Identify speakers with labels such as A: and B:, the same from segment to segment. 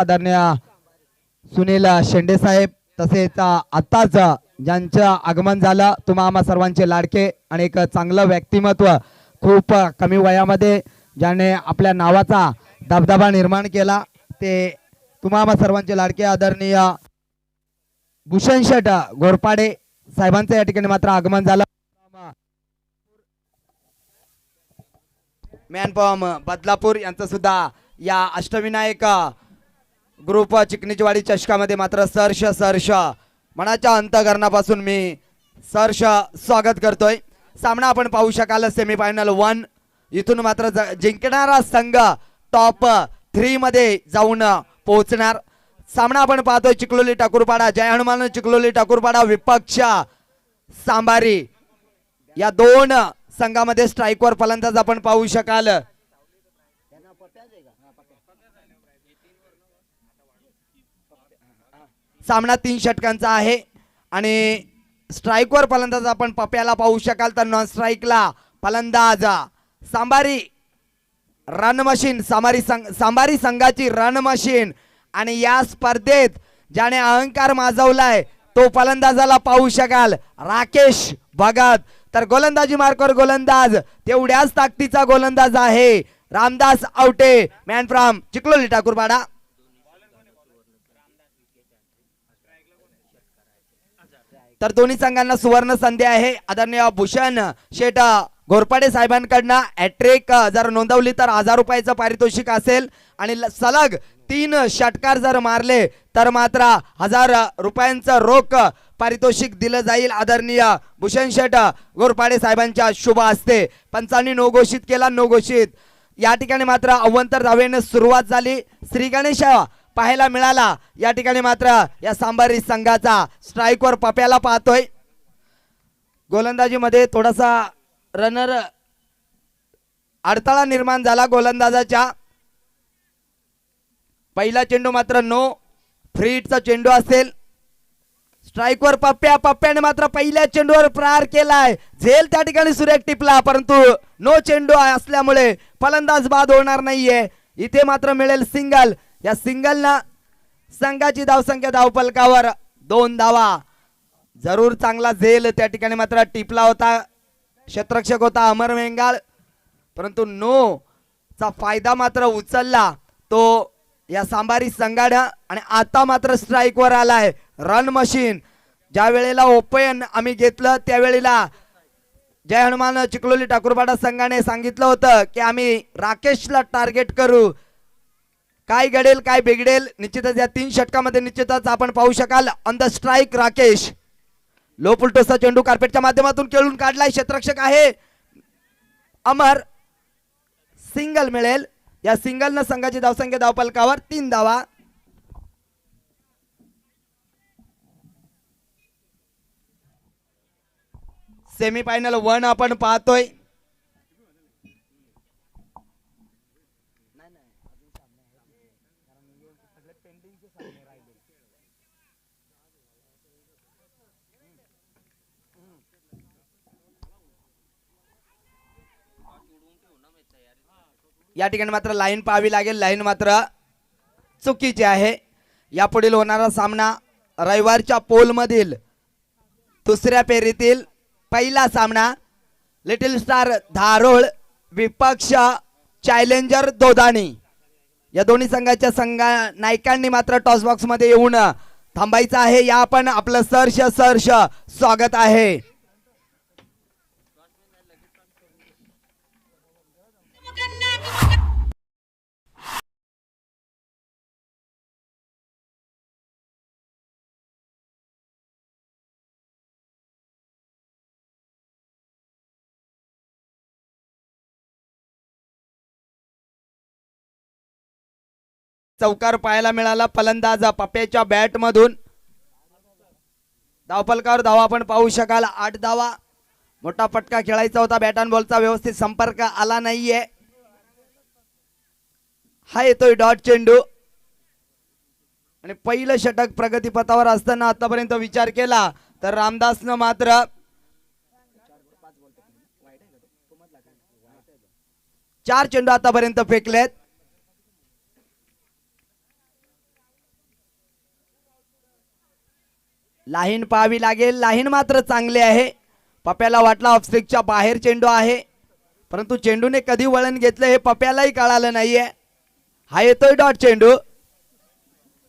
A: आदरणीय सुनील शेंडे साहेब तसेच आत्ताच ज्यांचं आगमन झालं तुम्हा आम्हा सर्वांचे लाडके आणि एक चांगलं व्यक्तिमत्व खूप कमी वयामध्ये ज्याने आपल्या नावाचा दबदबा निर्माण केला ते तुम्हा आम्हा सर्वांचे लाडके आदरणीय भूषण शेठ घोरपाडे साहेबांचं या ठिकाणी मात्र आगमन झालं. मॅनपॉम बदलापूर यांचं सुद्धा या अष्टविनायक ग्रुप चिकनीचीवाडी चषकामध्ये मात्र सहर्ष मनाच्या अंतःकरणापासून मी सहर्ष स्वागत करतोय. सामना आपण पाहू शकाल सेमीफायनल 1 इथून मात्र जिंकणारा संघ टॉप 3 मध्ये जाऊन पोहोचणार. सामना आपण पाहतोय चिखलोली ठाकूरपाडा जय हनुमान चिखलोली ठाकूरपाडा विपक्ष सांबारी या दोन संघामध्ये स्ट्राइकवर फलंदाज आपण पाहू शकाल. सामना 3 षटकांचा आहे आणि स्ट्राइकवर फलंदाज आपण पप्याला पाहू शकाल तर नॉन स्ट्राइकला फलंदाज सांबारी रन मशीन सांबारी संघाची रन मशीन आणि या स्पर्धेत ज्याने अहंकार माजवलाय तो फलंदाजाला पाहू शकाल राकेश भगत. तर गोलंदाजी मार्कवर गोलंदाज तेवढ्याच ताकदीचा गोलंदाज आहे रामदास आवटे मॅन फ्रॉम चिखलोली ठाकूरपाडा. तर दोन्ही संघांना सुवर्ण संधी आहे. आदरणीय भूषण शेठ घोरपाडे साहेबांकडनं हॅट्रिक जर नोंदवली तर 1000 रुपयाचं पारितोषिक असेल आणि सलग 3 षटकार जर मारले तर मात्र 1000 रुपयांचं रोख पारितोषिक दिलं जाईल. आदरणीय भूषण शेठ घोरपाडे साहेबांच्या शुभ हस्ते. पंचांनी नो घोषित केला. नो घोषित या ठिकाणी मात्र अव्वंतर धावेने सुरुवात झाली. श्री गणेश पाहायला मिळाला. या ठिकाणी मात्र या सांबारी संघाचा स्ट्राइकवर पप्याला पाहतोय. गोलंदाजीमध्ये थोडासा रनर अडथळा निर्माण झाला गोलंदाजाच्या. पहिला चेंडू मात्र नो फ्री हिटचा चेंडू असेल. स्ट्राइकवर पप्प्याने मात्र पहिल्या चेंडूवर प्रहार केलाय. झेल त्या ठिकाणी सुरेख टिपला परंतु नो चेंडू असल्यामुळे फलंदाज बाद होणार नाहीये. इथे मात्र मिळेल सिंगल. या सिंगलना संघाची धावसंख्या धावफलकावर 2 धावा. जरूर चांगला झेल त्या ठिकाणी मात्र टिपला होता. क्षेत्ररक्षक होता अमर वेंगाळ परंतु नो चा फायदा मात्र उचलला तो या सांबारी संघानं आणि आता मात्र स्ट्राइकवर आलाय रन मशीन. ज्या वेळेला ओपन आम्ही घेतलं त्यावेळेला जय हनुमान चिखलोली ठाकूरपाडा संघाने सांगितलं होतं की आम्ही राकेशला टार्गेट करू. काय घडेल काय बिघडेल निश्चितच या 3 षटकामध्ये निश्चितच आपण पाहू शकाल. On the strike Rakesh. Low पुलटोसचा चेंडू कार्पेटच्या माध्यमातून खेळून काढलाय. क्षेत्ररक्षक आहे अमर. सिंगल मिळेल. या सिंगलनं संघाची धावसंख्या धावफलकावर 3 धावा. सेमीफायनल 1 आपण पाहतोय. या ठिकाणी मात्र लाईन पाहावी लागेल. लाईन मात्र चुकीची आहे. यापुढील होणारा सामना रविवारच्या पोल मधील दुसऱ्या फेरीतील पहिला सामना लिटिल स्टार धारोळ विपक्ष चॅलेंजर दोदानी. या दोन्ही संघाच्या नायकांनी मात्र टॉस बॉक्स मध्ये येऊन थांबायचं आहे. या आपण आपलं सहर्ष स्वागत आहे. चौकार पाहायला मिळाला फलंदाज पप्प्याच्या बॅट मधून. धावफलकावर धावा आपण पाहू शकाल 8 धावा. मोठा फटका खेळायचा होता. बॅट अँड बॉलचा व्यवस्थित संपर्क आला नाहीये. हा येतोय डॉट चेंडू आणि पहिलं षटक प्रगतीपथावर असताना आतापर्यंत विचार केला तर रामदासनं मात्र 4 चेंडू आतापर्यंत फेकलेत. लाईन पाहावी लागेल. लाईन मात्र चांगली आहे. पप्याला वाटला ऑफस्ट्रिकच्या बाहेर चेंडू आहे, परंतु चेंडूने कधी वळण घेतलं हे पप्यालाही कळालं नाहीये. हा येतोय डॉट चेंडू.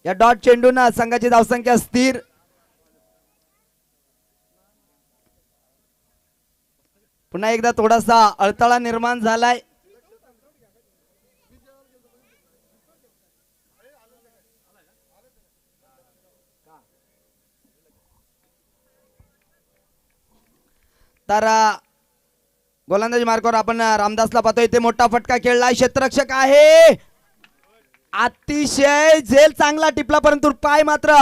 A: या डॉट चेंडून संघाची धावसंख्या स्थिर. पुन्हा एकदा थोडासा अडथळा निर्माण झालाय. तर गोलंदाजी मार्गावर आपण रामदासला पाहतोय. ते मोठा फटका खेळलाय. क्षेत्ररक्षक आहे. अतिशय झेल चांगला टिपला, परंतु पाय मात्र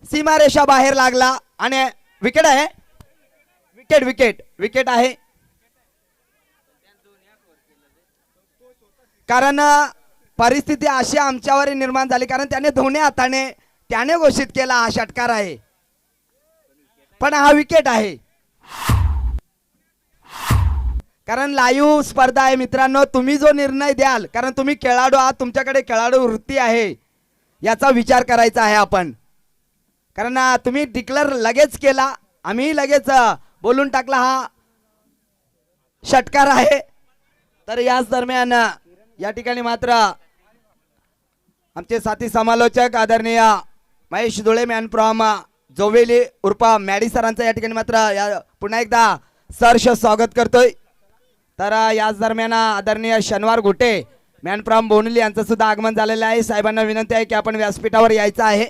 A: सीमारेषा बाहेर लागला आणि विकेट आहे. विकेट विकेट विकेट आहे. कारण परिस्थिती अशी आमच्यावर निर्माण झाली, कारण त्याने दोन्ही हाताने त्याने घोषित केला हा षटकार आहे, पण हा विकेट आहे. कारण लाईव्ह स्पर्धा आहे मित्रांनो. तुम्ही जो निर्णय द्याल, कारण तुम्ही खेळाडू आहात, तुमच्याकडे खेळाडू वृत्ती आहे, याचा विचार करायचा आहे आपण. कारण तुम्ही डिक्लेअर लगेच केला, आम्ही लगेच बोलून टाकला हा षटकार आहे. तर याच दरम्यान या ठिकाणी मात्र आमचे साथी समालोचक आदरणीय महेश धुळे मॅन फ्रॉम जोवेली उर्फा मॅडी सरांचं या ठिकाणी मात्र पुन्हा एकदा सहर्ष स्वागत करतोय. तर याच दरम्यान आदरणीय शनिवार घुटे मॅन फ्रॉम बोनली यांचं सुद्धा आगमन झालेलं आहे. साहेबांना विनंती आहे की आपण व्यासपीठावर यायचं आहे.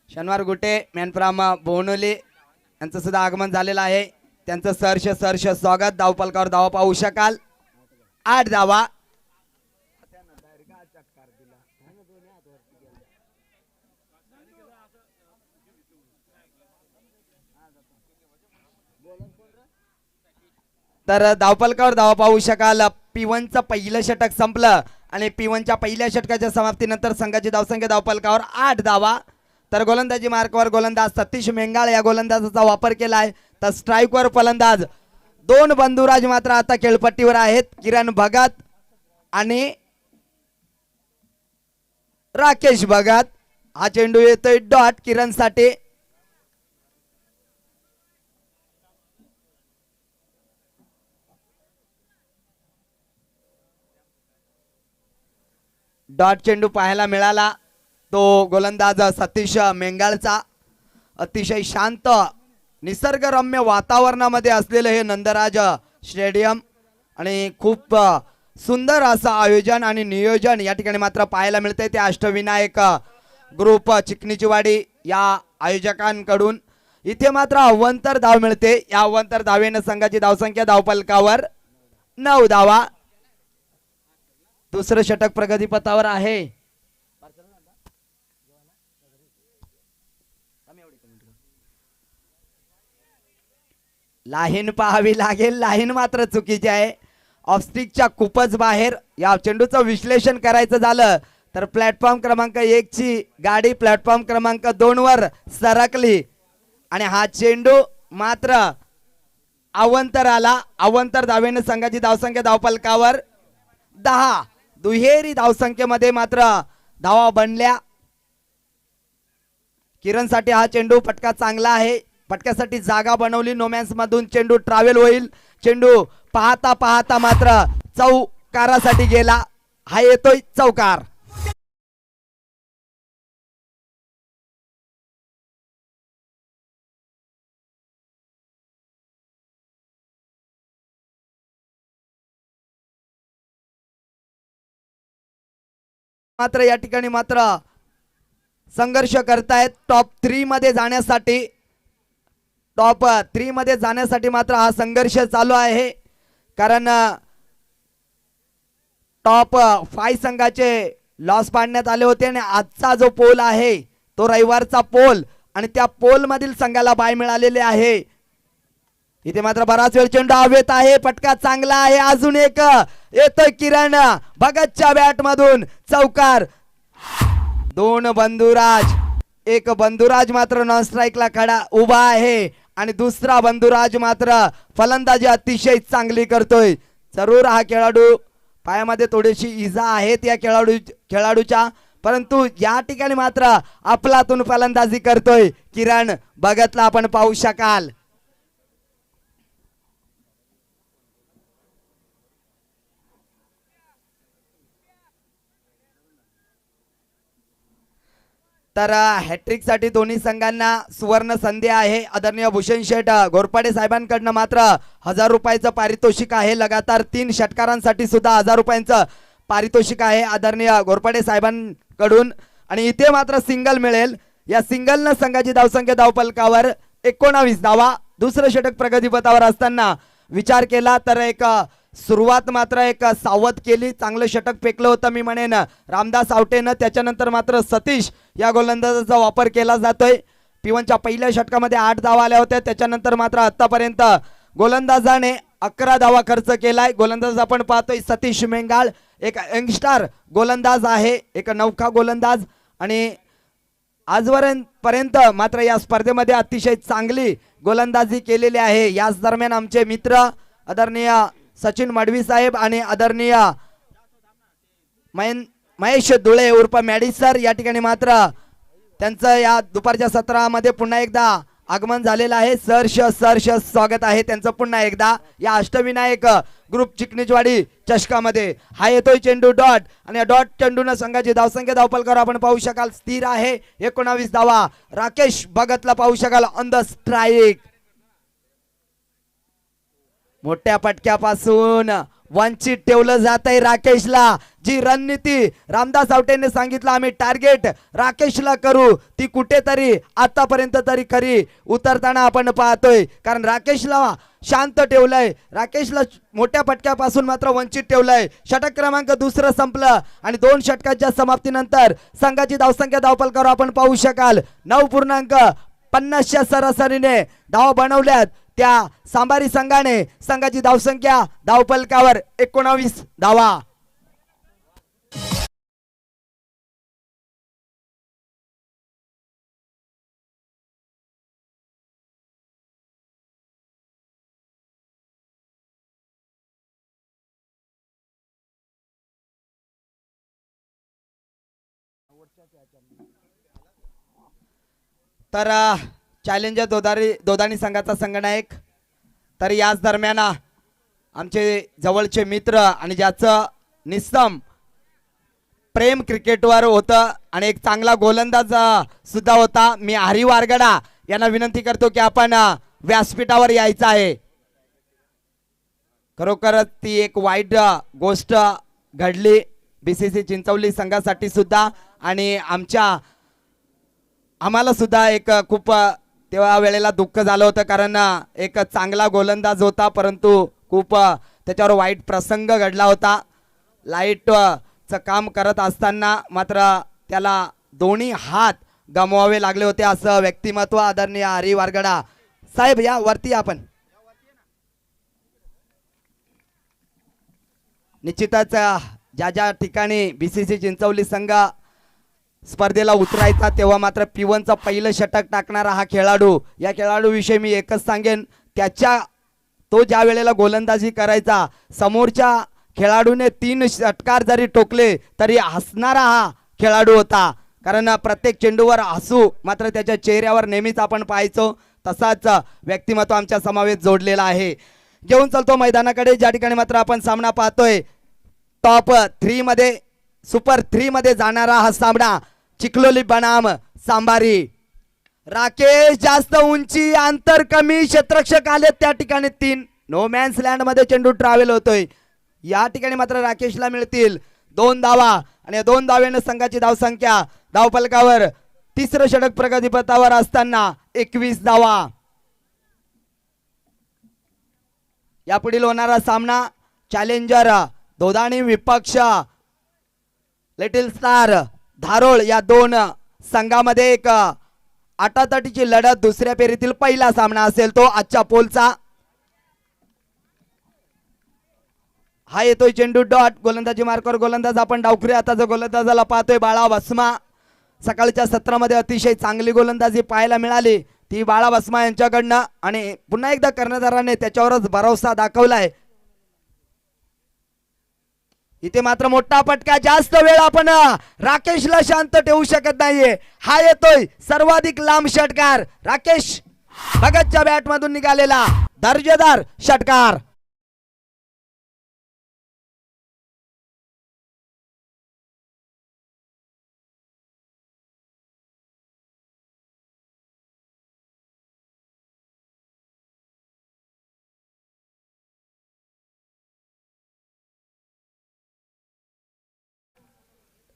A: शनिवार गुटे मॅन फ्रॉम बोनोली यांचं सुद्धा आगमन झालेलं आहे. त्यांचं सहर्ष स्वागत. धावपलकावर धावा पाहू शकाल. 8 धावा. तर धावपलकावर धावा पाहू शकाल. P1चं पहिलं षटक संपलं आणि P1च्या पहिल्या षटकाच्या समाप्तीनंतर संघाची धावसंख्या धावपलकावर 8 धावा. तर गोलंदाजी मार्कवर गोलंदाज सतीश मेंगाळ या गोलंदाजाचा वापर केलाय. तर स्ट्राईकवर फलंदाज 2 बंधुराज मात्र आता खेळपट्टीवर आहेत. किरण भगत आणि राकेश भगत. हा चेंडू येतोय डॉट किरण साठी. डॉट चेंडू पाहायला मिळाला तो गोलंदाज सतीश मेंगाळचा. अतिशय शांत निसर्गरम्य वातावरणामध्ये असलेलं हे नंदराज स्टेडियम आणि खूप सुंदर असं आयोजन आणि नियोजन या ठिकाणी मात्र पाहायला मिळतंय. ते अष्टविनायक ग्रुप चिकनीचीवाडी या आयोजकांकडून. इथे मात्र अव्वंतर धाव मिळते. या अव्वंतर धावेनं संघाची धावसंख्या धावपलकावर 9 धावा. दुसरं षटक प्रगतीपथावर आहे. लाईन पाहावी लागेल. लाईन मात्र चुकीची आहे. ऑफस्टिकच्या खूपच बाहेर. या चेंडूचं विश्लेषण करायचं झालं तर प्लॅटफॉर्म क्रमांक 1 ची गाडी प्लॅटफॉर्म क्रमांक 2 वर सरकली आणि हा चेंडू मात्र अवंतर आला. अवंतर धावेने संघाची धावसंख्या धावपलकावर 10. दुहेरी धावसंख्येमध्ये मात्र धावा बनल्या. किरणसाठी हा चेंडू फटका चांगला आहे. फटक्यासाठी जागा बनवली. नोमॅन्स मधून चेंडू ट्रॅव्हल होईल. चेंडू पाहता पाहता मात्र चौकारासाठी गेला. हा येतोय चौकार. मात्र या ठिकाणी मात्र संघर्ष करतायत टॉप 3 मध्ये जाण्यासाठी. टॉप 3 मध्ये जाण्यासाठी मात्र हा संघर्ष चालू आहे. कारण टॉप 5 संघाचे लॉस पाडण्यात आले होते आणि आजचा जो पोल आहे तो रविवारचा पोल आणि त्या पोल मधील संघाला बाय मिळालेले आहे. इथे मात्र बराच वेळ चेंडू हवेत आहे. फटका चांगला आहे. अजून एक येतोय किरण भगतच्या बॅट मधून चौकार. 2 बंधुराज. एक बंधुराज मात्र नॉन स्ट्राईकला खडा उभा आहे आणि दुसरा बंधुराज मात्र फलंदाजी अतिशय चांगली करतोय. जरूर हा खेळाडू पायामध्ये थोडीशी इजा आहेत या खेळाडूच्या, परंतु या ठिकाणी मात्र आपलातून फलंदाजी करतोय किरण भगतला आपण पाहू शकाल. तर हॅट्रिक साठी दोन्ही संघांना सुवर्ण संधी आहे. आदरणीय भूषण शेठ घोरपडे साहेबांकडनं मात्र 1000 रुपयाचं पारितोषिक आहे. लगातार 3 षटकारांसाठी सुद्धा 1000 रुपयांचं पारितोषिक आहे आदरणीय घोरपडे साहेबांकडून. आणि इथे मात्र सिंगल मिळेल. या सिंगलनं संघाची धावसंख्या धावफलकावर 19 धावा. दुसरं षटक प्रगतीपथावर असताना विचार केला तर एक सुरुवात मात्र एक सावध केली. चांगलं षटक फेकलं होतं मी म्हणेन रामदास आवटेनं. त्याच्यानंतर मात्र सतीश या गोलंदाजाचा वापर केला जातोय. P1च्या पहिल्या षटकामध्ये 8 धावा आल्या होत्या. त्याच्यानंतर मात्र आतापर्यंत गोलंदाजाने 11 धावा खर्च केलाय. गोलंदाज आपण पाहतोय सतीश मेंगाळ, एक यंगस्टर गोलंदाज आहे, एक नौका गोलंदाज. आणि आजपर्यंत मात्र या स्पर्धेमध्ये अतिशय चांगली गोलंदाजी केलेली आहे. याच दरम्यान आमचे मित्र आदरणीय सचिन मडवी साहेब आणि आदरणीय महेश धुळे उर्फ मॅडी सर या ठिकाणी मात्र त्यांचं या दुपारच्या सत्रामध्ये पुन्हा एकदा आगमन झालेलं आहे. सहर्ष स्वागत आहे त्यांचं पुन्हा एकदा या अष्टविनायक ग्रुप चिकनीचवाडी चषकामध्ये. हा येतोय चेंडू डॉट आणि डॉट चेंडून संघाची धावसंख्या धावफलकावर आपण पाहू शकाल स्थिर आहे 19 धावा. राकेश भगतला पाहू शकाल ऑन द स्ट्राईक. मोठ्या पटक्यापासून वंचित ठेवलं जात आहे राकेशला. जी रणनीती रामदास आवटेने सांगितलं आम्ही टार्गेट राकेशला करू ती कुठेतरी आतापर्यंत तरी खरी उतरताना आपण पाहतोय. कारण राकेशला शांत ठेवलंय, राकेशला मोठ्या पटक्यापासून मात्र वंचित ठेवलंय. षटक क्रमांक दुसरं संपलं आणि 2 षटकाच्या समाप्तीनंतर संघाची धावसंख्या धावफलकावर आपण पाहू शकाल 9.50च्या सरासरीने धावा बनवल्यात त्या सांबारी संघाने. संघाची धावसंख्या धावफलकावर 19 धावा. तर चॅलेंजर दोदानी संघाचा संघनायक. तर याच दरम्यान आमचे जवळचे मित्र आणि ज्याचं निस्सम प्रेम क्रिकेटवर होतं आणि एक चांगला गोलंदाज सुद्धा होता, मी हरी वारगडा यांना विनंती करतो की आपण व्यासपीठावर यायचं आहे. खरोखरच ती एक वाईट गोष्ट घडली BCC चिंचवली संघासाठी सुद्धा आणि आम्हाला सुद्धा एक खूप तेव्हा वेळेला दुःख झालं होतं. कारण एक चांगला गोलंदाज होता परंतु खूप त्याच्यावर वाईट प्रसंग घडला होता. लाईटचं काम करत असताना मात्र त्याला दोन्ही हात गमवावे लागले होते असं व्यक्तिमत्व आदरणीय हरी वारगडा साहेब या वरती. आपण निश्चितच ज्या ठिकाणी BCC चिंचवली संघ स्पर्धेला उतरायचा तेव्हा मात्र P1चं पहिलं षटक टाकणारा हा खेळाडू, या खेळाडू विषयी मी एकच सांगेन, तो ज्या वेळेला गोलंदाजी करायचा समोरच्या खेळाडूने 3 षटकार जरी टोकले तरी हसणारा हा खेळाडू होता. कारण प्रत्येक चेंडूवर हसू मात्र त्याच्या चेहऱ्यावर नेहमीच आपण पाहायचो. तसाच व्यक्तिमत्व आमच्या समावेश जोडलेला आहे. घेऊन चलतो मैदानाकडे ज्या ठिकाणी मात्र आपण सामना पाहतोय टॉप 3 मध्ये सुपर 3 मध्ये जाणारा हा सामना चिखलोली बनाम सांबारी. राकेश जास्त उंची अंतर कमी क्षेत्ररक्षक आले त्या ठिकाणी 3 नो मॅन्स लँड मध्ये चेंडू ट्रॅव्हल होतोय. या ठिकाणी मात्र राकेशला मिळतील 2 धावा आणि 2 धावेने संघाची धावसंख्या धावफलकावर तिसरं षटक प्रगतीपथावर असताना 21 धावा. यापुढील होणारा सामना चॅलेंजर दोदाणी विपक्ष लिटिल स्टार धारोळ या 2 संघामध्ये एक आटातटीची लढत दुसऱ्या फेरीतील पहिला सामना असेल तो आजच्या पोलचा. हा येतोय चेंडू डॉट. गोलंदाजी मार्कवर गोलंदाज आपण डावखुरी आता जो गोलंदाजाला पाहतोय बाळा भस्मा. सकाळच्या सत्रामध्ये अतिशय चांगली गोलंदाजी पाहायला मिळाली ती बाळा भस्मा यांच्याकडनं आणि पुन्हा एकदा कर्णधाराने त्याच्यावरच भरोसा दाखवलाय. इथे मात्र मोठा फटका, जास्त वेळ आपण राकेशला शांत ठेवू शकत नाहीये. हा येतोय सर्वाधिक लांब षटकार, राकेश भगतच्या बॅट मधून निघालेला दर्जेदार षटकार.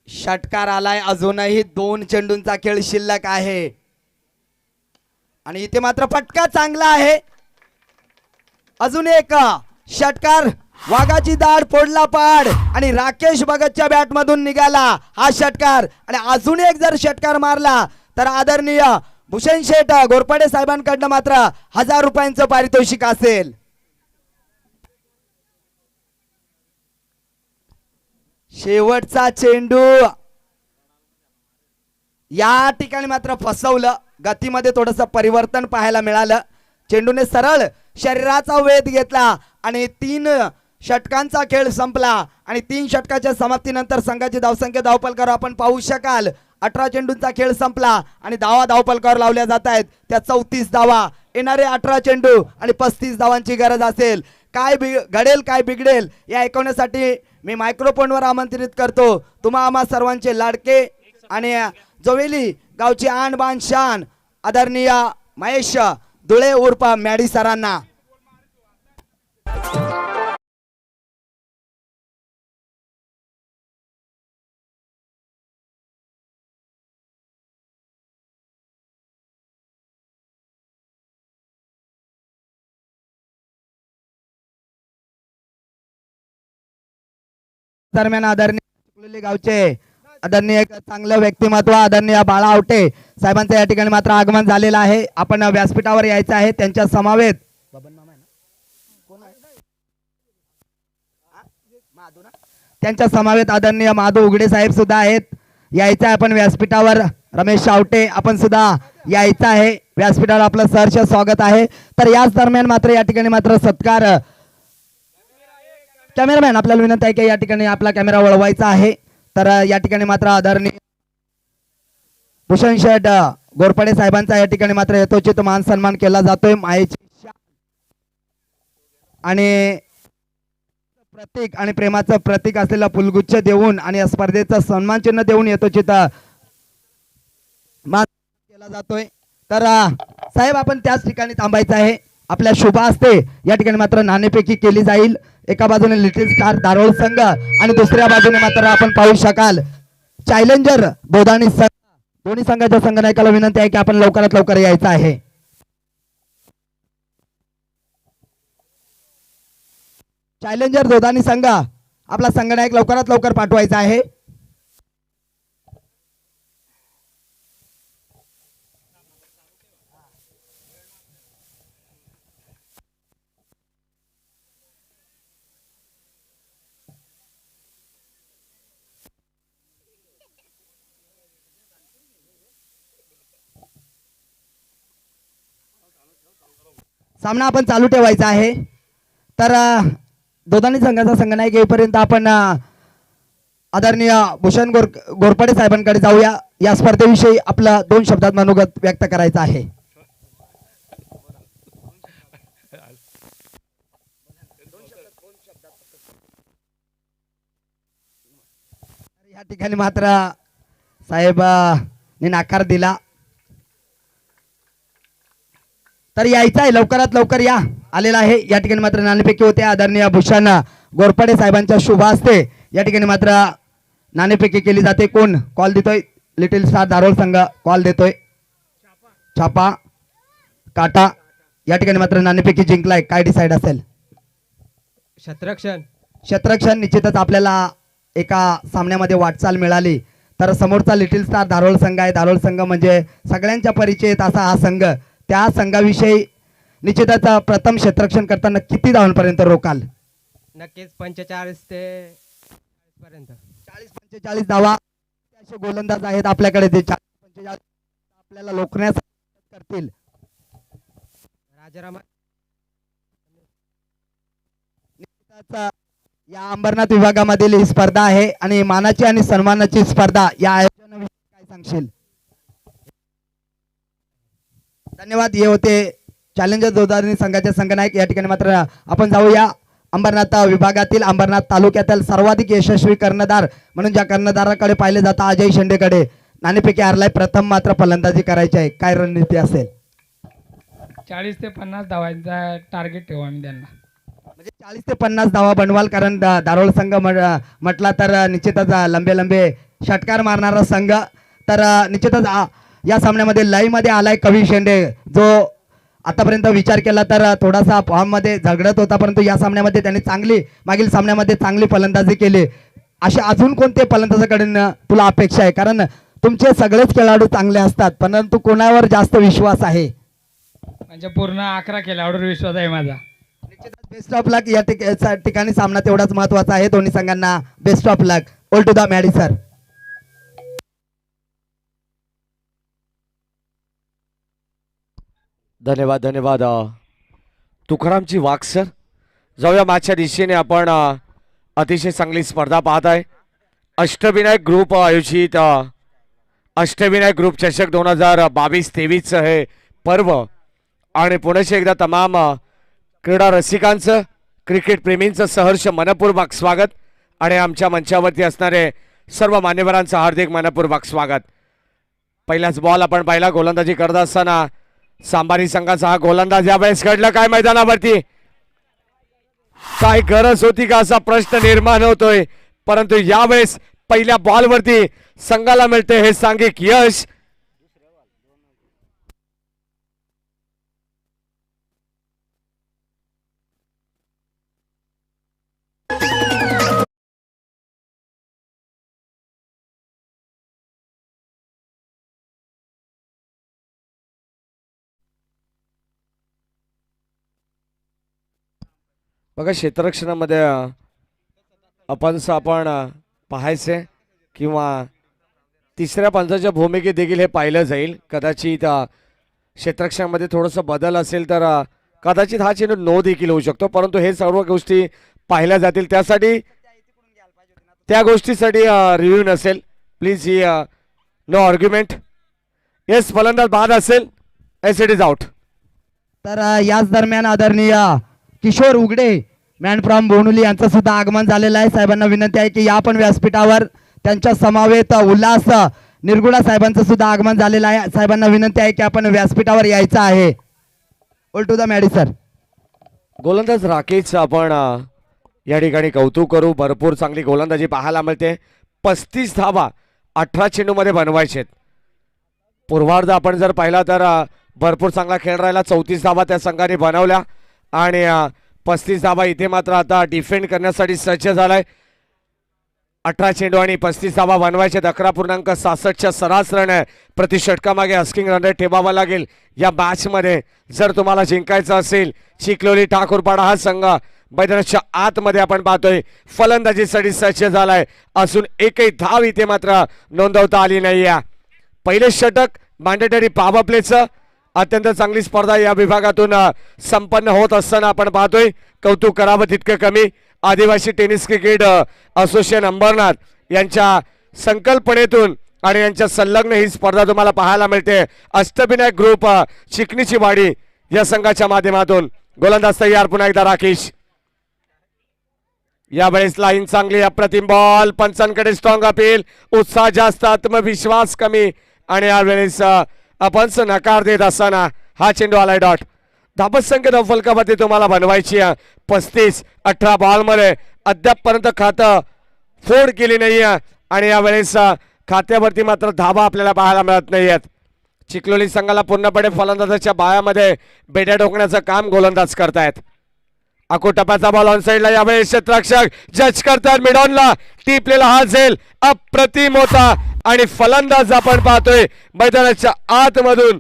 A: षटकार आलाय, अजूनही 2 चेंडूंचा खेळ शिल्लक आहे आणि इथे मात्र फटका चांगला आहे. अजून एक षटकार, वाघाची दाढ फोडला पाड आणि राकेश भगतच्या बॅट मधून निघाला हा षटकार. आणि अजून एक जर षटकार मारला तर आदरणीय भूषण शेठ घोरपडे साहेबांकडनं मात्र 1000 रुपयांचं पारितोषिक असेल. शेवटचा चेंडू या ठिकाणी मात्र फसवलं, गतीमध्ये थोडंसं परिवर्तन पाहायला मिळालं. चेंडूने सरळ शरीराचा वेध घेतला आणि 3 षटकांचा खेळ संपला. आणि 3 षटकाच्या समाप्तीनंतर संघाची धावसंख्या धावपलकावर आपण पाहू शकाल. 18 चेंडूंचा खेळ संपला आणि धावा धावपलकावर लावल्या जात आहेत त्या 34 धावा. येणारे 18 चेंडू आणि 35 धावांची गरज असेल. काय घडेल काय बिघडेल या ऐकवण्यासाठी मी मायक्रोफोनवर आमंत्रित करतो तुम्हा आम्हा सर्वांचे लाडके आणि जोवेली गावची आण बाण शान आदरणीय महेश धुळे उर्फ मॅडी सरांना. दरम्यान आदरणीय गावचे आदरणीय चांगलं व्यक्तिमत्व आदरणीय बाळा आवटे साहेबांचं या ठिकाणी मात्र आगमन झालेलं आहे. आपण व्यासपीठावर यायचं आहे. त्यांच्या समवेत आदरणीय माधव उघडे साहेब सुद्धा आहेत. यायचं आहे आपण व्यासपीठावर. रमेश आवटे आपण सुद्धा यायचं आहे व्यासपीठावर. आपलं सहर्ष स्वागत आहे. तर याच दरम्यान मात्र या ठिकाणी मात्र सत्कार, कॅमेरामॅन आपल्याला विनंती आहे की या ठिकाणी आपला कॅमेरा वळवायचा आहे. तर या ठिकाणी मात्र आदरणीय भूषण शेठ घोरपडे साहेबांचा या ठिकाणी मात्र यथोचित मान सन्मान केला जातोय. मायेची आणि प्रतीक आणि प्रेमाचं प्रतीक असलेला फुलगुच्छ देऊन आणि या स्पर्धेचं सन्मान चिन्ह देऊन यथोचित मान केला जातोय. तर साहेब आपण त्याच ठिकाणी थांबायचं आहे. आपल्या शुभ हस्ते या ठिकाणी मात्र नाणेफेकी केली जाईल. एका बाजूने लिटिल स्टार दारोळ संघ आणि दुसऱ्या बाजूने मात्र आपण पाहू शकाल चॅलेंजर बोधानी संघ. दोन्ही संघाच्या संघनायकाला विनंती आहे की आपण लवकरात लवकर यायचं आहे. चॅलेंजर दोधानी संघ आपला संघनायक लवकरात लवकर पाठवायचा आहे. सामना आपण चालू ठेवायचा आहे. तर दोधानी संघाचा संघनायक येईपर्यंत आपण आदरणीय भूषण घोरपडे साहेबांकडे जाऊया. या स्पर्धेविषयी आपला 2 शब्दात मनोगत व्यक्त करायचं आहे. या ठिकाणी मात्र साहेबांनी नकार दिला. तर यायचं आहे लवकरात लवकर या आलेला आहे. या ठिकाणी मात्र नाणेफेकी होते. आदरणीय भूषण घोरपडे साहेबांच्या शुभ हस्ते या ठिकाणी मात्र नाणेफेकी केली जाते. कोण कॉल देतोय? लिटिल स्टार दारोळ संघ कॉल देतोय. छापा काटा या ठिकाणी मात्र नाणेफेकी जिंकलाय. काय डिसाइड असेल? शत्रक्षण निश्चितच आपल्याला एका सामन्यामध्ये वाटचाल मिळाली. तर समोरचा लिटिल स्टार दारोळ संघ आहे. दारोळ संघ म्हणजे सगळ्यांच्या परिचयात असा हा संघ. त्या संघाविषयी निश्चितच प्रथम क्षेत्ररक्षण करताना किती धावांपर्यंत रोकाल?
B: नक्कीच 45 ते 40 पर्यंत.
A: 40-45 धावा. असे गोलंदाज आहेत आपल्याकडे ते 40-45 आपल्याला रोखण्यास करतील.
B: राजाराम
A: या अंबरनाथ विभागामधील ही स्पर्धा आहे आणि मानाची आणि सन्मानाची स्पर्धा या आयोजनाविषयी काय सांगशील? धन्यवाद. हे होते चॅलेंजर जोधारणी संघाचे संघनायक. या ठिकाणी मात्र आपण जाऊया अंबरनाथ विभागातील अंबरनाथ तालुक्यातील सर्वाधिक यशस्वी कर्णधार म्हणून ज्या कर्णधाराकडे पाहिले जातं अजय शेंडेकडे नाणेफेकी हारलाय. प्रथम मात्र फलंदाजी करायची आहे, काय रणनीती असेल?
C: 40 ते 50 धावांचा टार्गेट ठेवू आम्ही त्यांना.
A: म्हणजे 40 ते 50 धावा बनवाल, कारण दारोळ संघ म्हटला तर निश्चितच लंबे लंबे षटकार मारणारा संघ. तर निश्चितच या सामन्यामध्ये लाईव्ह मध्ये आलाय कवी शेंडे, जो आतापर्यंत विचार केला तर थोडासा फॉर्म मध्ये झगडत होता, परंतु या सामन्यामध्ये त्यांनी चांगली मागील सामन्यामध्ये चांगली फलंदाजी केली. अशा अजून कोणते फलंदाजाकडून तुला अपेक्षा आहे? कारण तुमचे सगळेच खेळाडू चांगले असतात, परंतु कोणावर जास्त विश्वास आहे?
C: म्हणजे पूर्ण 11 खेळाडूंवर विश्वास आहे माझा.
A: Best of luck. या ठिकाणी सामना तेवढाच महत्वाचा आहे. दोन्ही संघांना best of luck. All to the Maddy sir.
D: धन्यवाद धन्यवाद तुकारामची वाघ सर. जाऊया मॅचच्या दिशेने. आपण अतिशय चांगली स्पर्धा पाहत आहे. अष्टविनायक ग्रुप आयोजित अष्टविनायक ग्रुप चषक 2022-23 हे पर्व आणि पुण्याचे एकदा तमाम क्रीडा रसिकांचं क्रिकेट प्रेमींचं सहर्ष मनपूर्वक स्वागत आणि आमच्या मंचावरती असणारे सर्व मान्यवरांचं हार्दिक मनपूर्वक स्वागत. पहिलाच बॉल आपण पाहिला गोलंदाजी करत असताना सांबारी संघाचा हा गोलंदाज यावेळेस घडला काय मैदानावरती? काय गरज होती का असा प्रश्न निर्माण होतोय, परंतु यावेळेस पहिल्या बॉलवरती संघाला मिळते हे सांघिक यश. बघा क्षेत्ररक्षणामध्ये आपण पाहायचे किंवा तिसऱ्या पंचाच्या भूमिकेत देखील हे पाहिलं जाईल. कदाचित क्षेत्ररक्षणामध्ये थोडंसं बदल असेल तर कदाचित हा चेंडू नो देखील होऊ शकतो, परंतु हे सर्व गोष्टी पाहिल्या जातील. त्यासाठी त्या गोष्टीसाठी रिव्ह्यू नसेल प्लीज. ही नो आर्ग्युमेंट. येस फलंदाज बाद असेल. Yes it is out.
A: तर याच दरम्यान आदरणीय किशोर उगडे मॅन फ्रॉम बोनुली यांचं सुद्धा आगमन झालेलं आहे. साहेबांना विनंती आहे की या पण व्यासपीठावर त्यांच्या समवेत उल्हास निरगुडा साहेबांचं सुद्धा आगमन झालेलं आहे. साहेबांना विनंती आहे की आपण व्यासपीठावर यायचं आहे. All to the Maddy sir.
D: गोलंदाज राकेश आपण या ठिकाणी कौतुक करू. भरपूर चांगली गोलंदाजी पाहायला मिळते. 35 धावा 18 चेंडूमध्ये बनवायचे. पूर्वार्ध आपण जर पाहिला तर भरपूर चांगला खेळ राहिला. 34 धावा त्या संघाने बनवल्या आणि 35 धावा इथे मात्र आता डिफेंड करण्यासाठी सज्ज झालाय. 18 चेंडू आणि 35 धावा बनवायचे. 11.66च्या सरासरी प्रति षटकामागे अस्किंग रन रेट ठेवावा लागेल या मॅच मध्ये जर तुम्हाला जिंकायचं असेल. चिखलोली ठाकूरपाडा हा संघ मैदानाच्या आतमध्ये आपण पाहतोय फलंदाजीसाठी सज्ज झालाय. असून एकही धाव इथे मात्र नोंदवता आली नाहीये. पहिले षटक मॅन्डेटरी पॉवर प्लेचं अत्यंत चांगली स्पर्धा या विभागातून संपन्न होत असताना आपण पाहतोय. कौतुक करावं तितकं कमी. आदिवासी टेनिस क्रिकेट असोसिएशन अंबरनाथ यांच्या संकल्पनेतून आणि यांच्या संलग्न ही स्पर्धा तुम्हाला पाहायला मिळते. अष्टविनायक ग्रुप चिकणीची वाडी या संघाच्या माध्यमातून. गोलंदाज तयार पुन्हा एकदा राकेश. यावेळेस लाईन चांगली. अप्रतिम बॉल. पंचांकडे strong appeal. उत्साह जास्त आत्मविश्वास कमी आणि यावेळेस आपण नकार देत असताना हा चेंडू आलाय डॉट. धाबत संख्या फलकावरती तुम्हाला बनवायची 35-18 बॉल मध्ये अद्यापपर्यंत खातं फोड केली नाहीये आणि यावेळेस खात्यावरती मात्र धाबा आपल्याला पाहायला मिळत नाहीयेत. चिखलोली संघाला पूर्णपणे फलंदाजाच्या बायामध्ये बेड्या ठोकण्याचं काम गोलंदाज करतायत. अकोटप्याचा बॉल ऑन साईडला. यावेळेस क्षेत्ररक्षक जज करतात. मिडॉनला टिपलेला हा झेल अप्रतिम होता आणि फलंदाज आपण पाहतोय मैदानाच्या आतमधून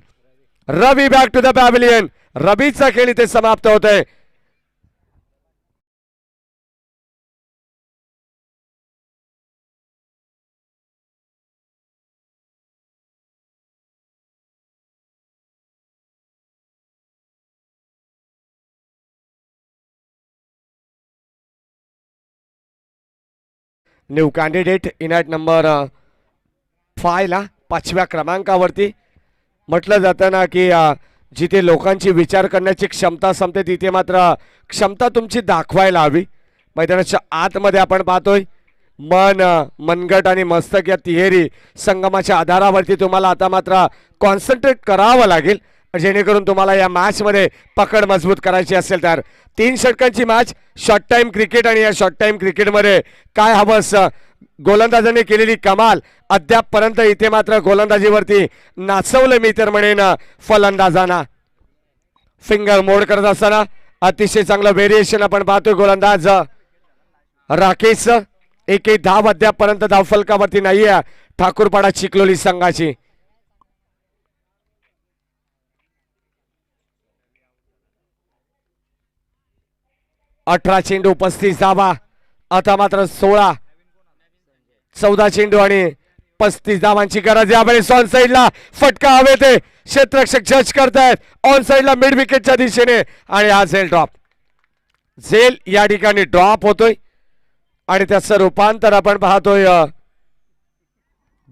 D: रवी बॅक टू द पॅव्हिलियन. रवीचा खेळ इथे समाप्त होतोय. New candidate in at number 5 ला 5व्या क्रमांकावरती. म्हटलं जातं ना की जिथे लोकांची विचार करण्याची क्षमता संपते तिथे मात्र क्षमता तुमची दाखवायला हवी. मैदानाच्या आतमध्ये आपण पाहतोय मन, मनगट आणि मस्तक या तिहेरी संगमाच्या आधारावरती तुम्हाला आता मात्र कॉन्सन्ट्रेट करावं लागेल जेणेकरून तुम्हाला या मॅचमध्ये पकड मजबूत करायची असेल तर. 3 षटकांची मॅच, शॉर्ट टाइम क्रिकेट आणि या शॉर्ट टाइम क्रिकेटमध्ये काय हवंस गोलंदाजांनी केलेली कमाल अद्यापपर्यंत इथे मात्र गोलंदाजीवरती नाचवलं मी तर म्हणेन फलंदाजांना. फिंगर मोड करत असताना अतिशय चांगलं व्हेरिएशन आपण पाहतोय गोलंदाज राकेश. एकही धाव अद्यापपर्यंत धावफलकावरती नाहीये ठाकूरपाडा चिखलोली संघाची. अठरा चेंडू 35 धावा. आता मात्र 14 चेंडू आणि 35 धावांची गरज. यावेळेस ऑन साइडला फटका हवेत आहे. क्षेत्ररक्षक जज करतायत ऑन साइडला मिड विकेटच्या दिशेने आणि हा झेल ड्रॉप. झेल या ठिकाणी ड्रॉप होतोय आणि त्याचं रूपांतर आपण पाहतोय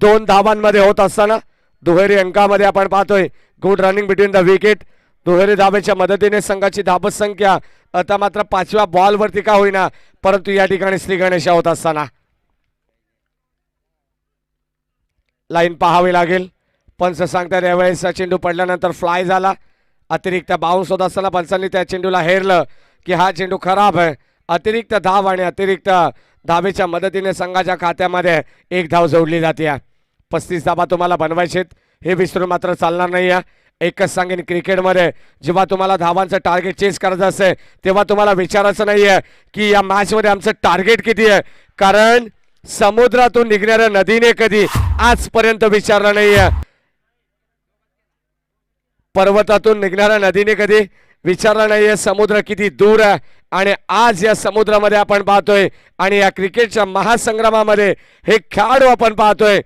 D: 2 धावांमध्ये होत असताना. दुहेरी अंकामध्ये आपण पाहतोय good running between the wicket. दुहेरी धावेच्या मदतीने संघाची धाबत संख्या आता मात्र 5व्या बॉलवरती का होईना परंतु या ठिकाणी श्री गणेशा होत असताना. लाईन पाहावी लागेल. पंच सांगतात यावेळेस चेंडू पडल्यानंतर फ्लाय झाला. अतिरिक्त बाउन्स होत असताना पंचांनी त्या चेंडूला हेरलं की हा चेंडू खराब आहे. अतिरिक्त धाव आणि अतिरिक्त धावेच्या मदतीने संघाच्या खात्यामध्ये 1 धाव जोडली जाते. 35 धावा तुम्हाला बनवायचे हे विसरून मात्र चालणार नाही. एकच सांगेन क्रिकेटमध्ये जेव्हा तुम्हाला धावांचं टार्गेट चेस करायचं असेल तेव्हा तुम्हाला विचारायचं नाहीये की या मॅचमध्ये आमचं टार्गेट किती आहे, कारण समुद्रातून निघणाऱ्या नदीने कधी आजपर्यंत विचारलं नाहीये. पर्वतातून निघणाऱ्या नदीने कधी विचारलं नाहीये समुद्र किती दूर आहे. आणि आज या समुद्रामध्ये आपण पाहतोय आणि या क्रिकेटच्या महासंग्रामामध्ये हे खेळाडू आपण पाहतोय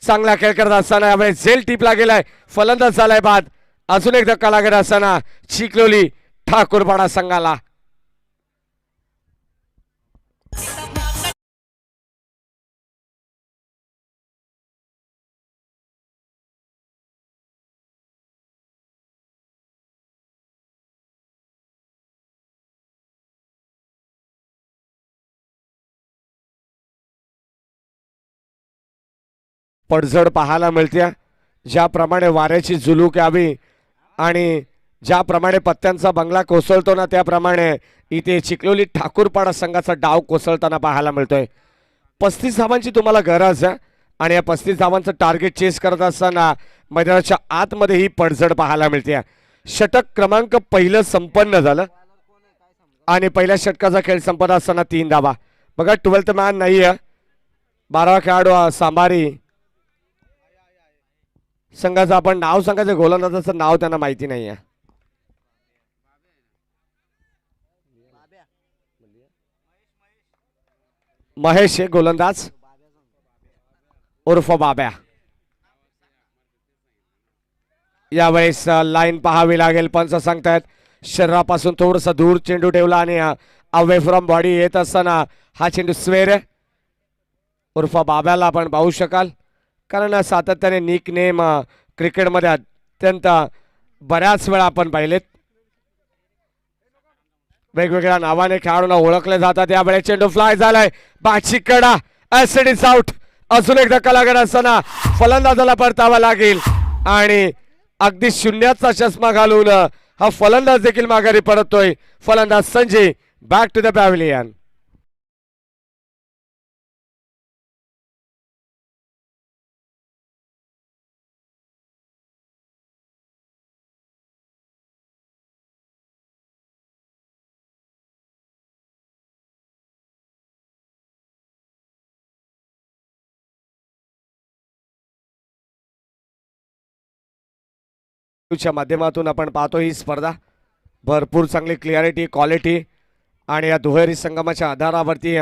D: चांगला खेळ करत असताना यावेळेस झेल टिपला गेलाय. फलंदाज झालाय बाद. अजून एक धक्का लागत असताना चिखलोली ठाकूरपाडा संघाला. पडझड पाहायला मिळते. ज्याप्रमाणे वाऱ्याची झुलूक यावी आणि ज्याप्रमाणे पत्त्यांचा बंगला कोसळतो ना त्याप्रमाणे इथे चिखलोली ठाकूरपाडा संघाचा डाव कोसळताना पाहायला मिळतोय. 35 धावांची तुम्हाला गरज आहे आणि या 35 धावांचं टार्गेट चेस करत असताना मैदानाच्या आतमध्ये ही पडझड पाहायला मिळते. षटक क्रमांक 1 संपन्न झालं आणि पहिल्या षटकाचा खेळ संपत असताना 3 धावा. बघा 12th मॅन नाही आहे. 12वा खेळाडू सांबारी संघाचं आपण नाव सांगायचं गोलंदाजाचं नाव त्यांना माहिती नाही आहे. महेश हे गोलंदाज उर्फ बाब्या. यावेळेस लाईन पाहावी लागेल. पंच सांगतायत शरीरापासून थोडंसं दूर चेंडू ठेवला आणि अवे फ्रॉम बॉडी येत असताना हा चेंडू स्वेर उर्फ बाब्याला आपण पाहू शकाल, कारण सातत्याने निक नेम क्रिकेटमध्ये अत्यंत बऱ्याच वेळा आपण पाहिलेत. वेगवेगळ्या नावाने खेळाडूंना ओळखले जातात. यावेळेस चेंडू फ्लाय झालाय. बॅटची कडा ऍसिड इज आउट. अजून एक धक्का लागत असताना फलंदाजाला परतावा लागेल आणि अगदी शून्याचा चष्मा घालून हा फलंदाज देखील माघारी परततोय. फलंदाज Sanjay back to the pavilion. च्या माध्यमातून आपण पाहतो ही स्पर्धा भरपूर चांगली क्लिअरिटी क्वालिटी आणि या दुहेरी संगमाच्या आधारावरती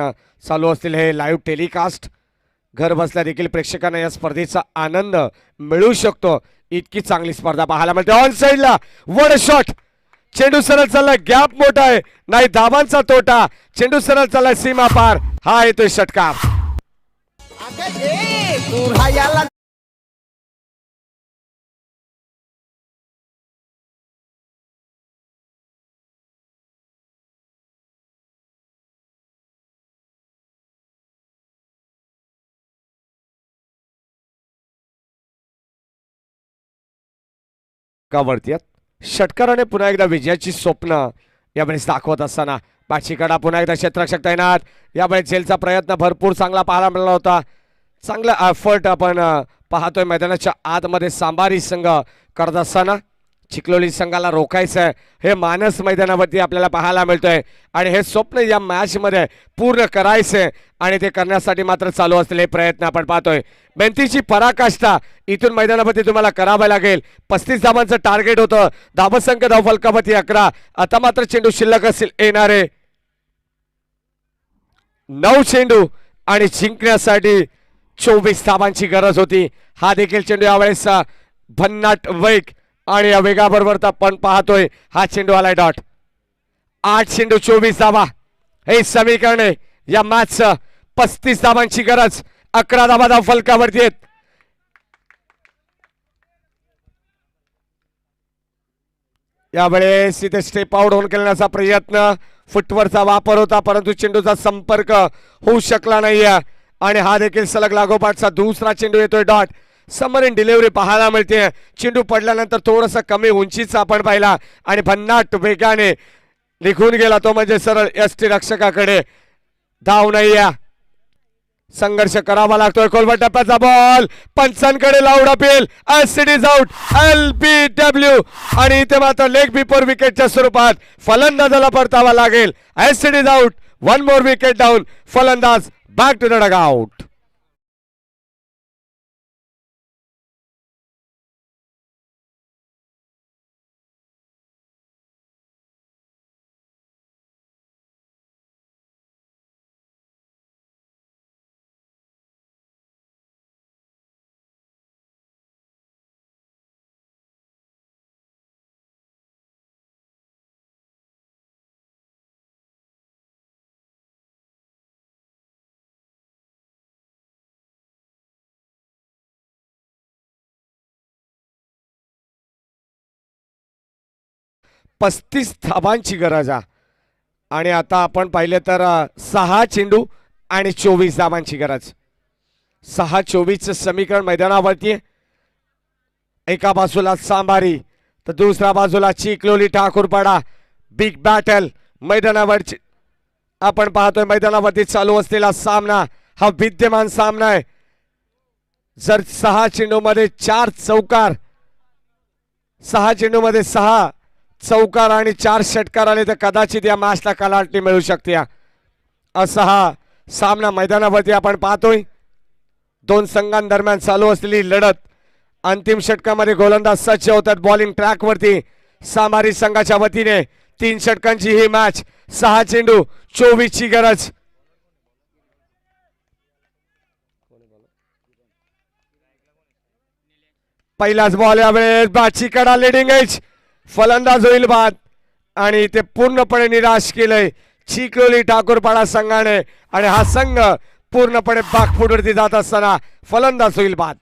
D: चालू असतील हे लाईव्ह टेलिकास्ट. घर बसल्या देखील प्रेक्षकांना या स्पर्धेचा आनंद मिळू शकतो. इतकी चांगली स्पर्धा पाहायला मिळते. ऑन साइडला वन शॉट. चेंडू सरळ चालला. गॅप मोठा आहे, नाही धावांचा तोटा. चेंडू सरळ चालला सीमा पार. हा येतोय षटकार.
A: दूर हा याला
D: का वरती षटकाराने पुन्हा एकदा विजयाची स्वप्न यावेळेस दाखवत असताना पाठची कडा पुन्हा एकदा क्षेत्ररक्षक तैनात. यावेळेस झेलचा प्रयत्न भरपूर चांगला पाहायला मिळाला होता. चांगला एफर्ट आपण पाहतोय मैदानाच्या आतमध्ये सांबारी संघ करत असताना. चिखलोली संघाला रोखायचं आहे हे मानस मैदानावरती आपल्याला पाहायला मिळतोय आणि हे स्वप्न या मॅच मध्ये पूर्ण करायचंय आणि ते करण्यासाठी मात्र चालू असलेले प्रयत्न आपण पाहतोय. बेंतीची पराकाष्ठा इथून मैदानावरती तुम्हाला करावे लागेल. 35 धावांचं टार्गेट होतं. धावसंख्या धावफलकावरती 11. आता मात्र चेंडू शिल्लक असतील येणारे 9 चेंडू आणि जिंकण्यासाठी 24 धावांची गरज होती. हा देखील चेंडू यावेळेस भन्नाट वेग आणि या वेगाबरोबर आपण पाहतोय हा चेंडू आलाय डॉट. 8 चेंडू 24 धावा हे समीकरण आहे या मॅचचं. 35 धावांची गरज. 11 धावा धाव फलकावरती आहेत. यावेळेस इथे स्टेप आउट होऊन करण्याचा प्रयत्न. फुटवरचा वापर होता परंतु चेंडूचा संपर्क होऊ शकला नाही आणि हा देखील सलग लागोपाठचा दुसरा चेंडू येतोय डॉट. समोरील डिलिव्हरी पाहायला मिळते. चेंडू पडल्यानंतर थोडंसं कमी उंचीचा आपण पाहिला आणि भन्नाट वेगाने निघून गेला तो म्हणजे सरळ एसटी रक्षकाकडे. धाव नाही संघर्ष करावा लागतोय. खोलवर टप्प्याचा बॉल पंचांकडे लाऊड अपील. एसटी इज आउट. LBW आणि इथे मात्र लेग बिफोर विकेटच्या स्वरूपात फलंदाजाला परतावा लागेल. ST is out. 1 more wicket down. फलंदाज बॅक टू द डगआउट. पस्तीस धावांची गरज आहे आणि आता आपण पाहिले तर 6 चेंडू आणि 24 धावांची गरज. 6-24 समीकरण मैदानावरती. एका बाजूला सांबारी तर दुसऱ्या बाजूला चिखलोली ठाकूरपाडा. बिग बॅटल मैदानावरची आपण पाहतोय. मैदानावरती चालू असलेला सामना हा विद्यमान सामना आहे. जर 6 चेंडूमध्ये 4 चौकार, 6 चेंडूमध्ये 6 चौकार आणि 4 षटकार आले तर कदाचित या मॅचला कलाटणी मिळू शकते. असा हा सामना मैदानावरती आपण पाहतोय. 2 संघांदरम्यान चालू असलेली लढत. अंतिम षटकामध्ये गोलंदाज सज्ज होतात बॉलिंग ट्रॅकवरती. सामारी संघाच्या वतीने 3 षटकांची ही मॅच. 6 चेंडू 24 ची गरज. पहिलाच बॉल यावेळेस बॅटची कडा लिडिंग एज. फलंदाज होईल बाद आणि ते पूर्णपणे निराश केलंय चिखलोली ठाकूरपाडा संघाने आणि हा संघ पूर्णपणे बागफुटवरती जात असताना फलंदाज होईल बाद.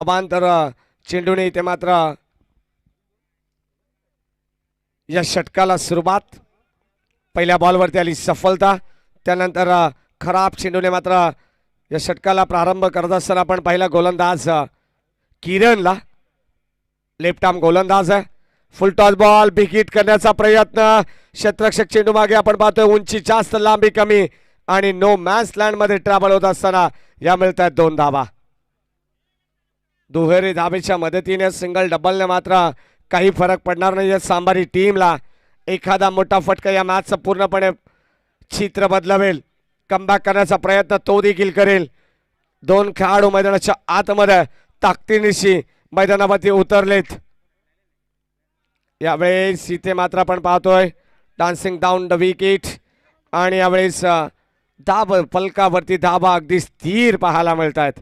D: समांतर चेंडूने इथे मात्र या षटकाला सुरुवात. पहिल्या बॉलवरती आली सफलता. त्यानंतर खराब चेंडूने मात्र या षटकाला प्रारंभ करत असताना आपण पहिला गोलंदाज किरणला. लेफ्ट आर्म गोलंदाज आहे. फुल टॉस बॉल बिग हिट करण्याचा प्रयत्न. क्षेत्ररक्षक चेंडू मागे आपण पाहतोय. उंची जास्त लांबी कमी आणि नो मॅन्स लँड मध्ये ट्रॅव्हल होत असताना या मिळतात 2 धावा. दुहेरी धाबेच्या मदतीने सिंगल डबलने मात्र काही फरक पडणार नाही सांबारी टीमला. एखादा मोठा फटका या मॅचचं पूर्णपणे चित्र बदलावेल. कमबॅक करण्याचा प्रयत्न तो देखील करेल. दोन खेळाडू मैदानाच्या आतमध्ये ताकदीनिशी मैदानावरती उतरलेत. यावेळेस इथे मात्र आपण पाहतोय डान्सिंग डाऊन द विकेट आणि यावेळेस दाब फलकावरती धाबा अगदी स्थिर पाहायला मिळत आहेत.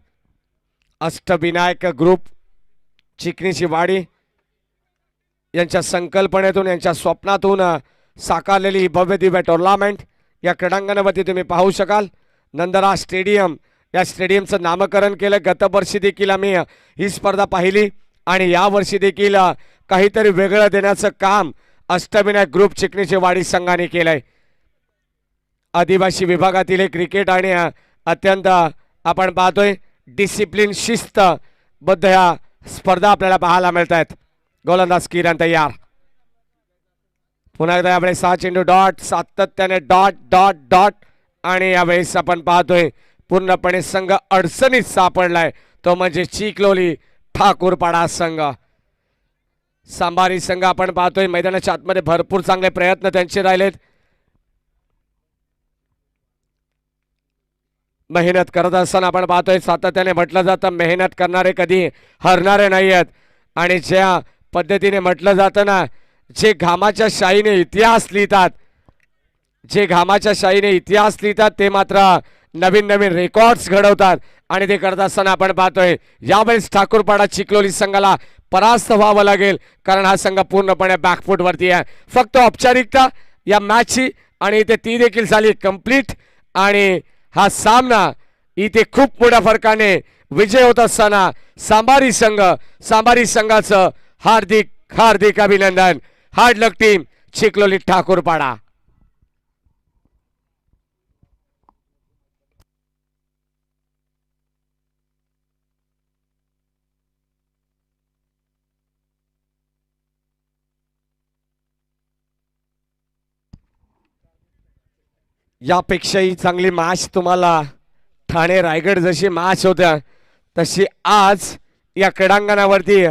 D: अष्टविनायक ग्रुप चिकणीची वाडी यांच्या संकल्पनेतून यांच्या स्वप्नातून साकारलेली ही भव्य दिव्य टुर्नामेंट या क्रीडांगणावरती तुम्ही पाहू शकाल. नंदरा स्टेडियम या स्टेडियमचं नामकरण केलं. गत वर्षी देखील आम्ही ही स्पर्धा पाहिली आणि या वर्षी देखील काहीतरी वेगळं देण्याचं काम अष्टविनायक ग्रुप चिकणीची वाडी संघाने केलंय. आदिवासी विभागातील एक क्रिकेट आणि अत्यंत आपण पाहतोय डिसिप्लिन शिस्तबद्ध ह्या स्पर्धा आपल्याला पाहायला मिळत आहेत. गोलंदाज किरण तयार. पुन्हा एकदा यावेळेस 6 चेंडू डॉट सातत्याने डॉट डॉट डॉट आणि यावेळेस आपण पाहतोय पूर्णपणे संघ अडचणीत सापडलाय तो म्हणजे चिखलोली ठाकूरपाडा संघ. सांबारी संघ आपण पाहतोय मैदानाच्या आतमध्ये भरपूर चांगले प्रयत्न त्यांचे राहिलेत. मेहनत करत असताना आपण पाहतोय सातत्याने म्हटलं जातं मेहनत करणारे कधी हरणारे नाही आहेत. आणि ज्या पद्धतीने म्हटलं जातं ना जे घामाच्या शाईने इतिहास लिहितात जे घामाच्या शाईने इतिहास लिहितात ते मात्र नवीन नवीन रेकॉर्ड्स घडवतात. आणि ते करत असताना आपण पाहतोय यावेळेस ठाकूरपाडा चिखलोली संघाला परास्त व्हावं लागेल कारण हा संघ पूर्णपणे बॅकफूटवरती आहे. फक्त औपचारिकता या मॅचची आणि इथे ती देखील झाली कंप्लीट आणि हा सामना इथे खूप मोठ्या फरकाने विजय होत असताना सांबारी संघाचं हार्दिक हार्दिक अभिनंदन. हार्ड लक टीम चिखलोली ठाकूरपाडा. यापेक्षाही चांगली मॅच तुम्हाला ठाणे रायगड जशी मॅच होत्या तशी आज या क्रीडांगणावरती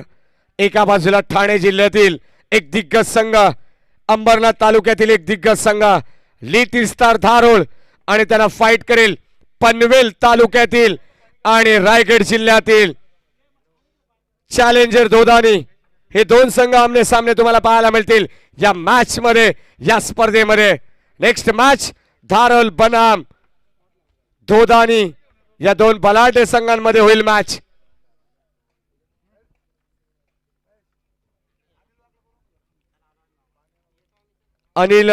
D: एका बाजूला ठाणे जिल्ह्यातील एक दिग्गज संघ अंबरनाथ तालुक्यातील एक दिग्गज संघ लिटिल स्टार धारोळ आणि त्यांना फाईट करेल पनवेल तालुक्यातील आणि रायगड जिल्ह्यातील चॅलेंजर दोदानी. हे दोन संघ आमने सामने तुम्हाला पाहायला मिळतील या मॅच मध्ये या स्पर्धेमध्ये. नेक्स्ट मॅच धारोल बनाम दोदानी या दोन बलाढ्य संघांमध्ये होईल मॅच. अनिल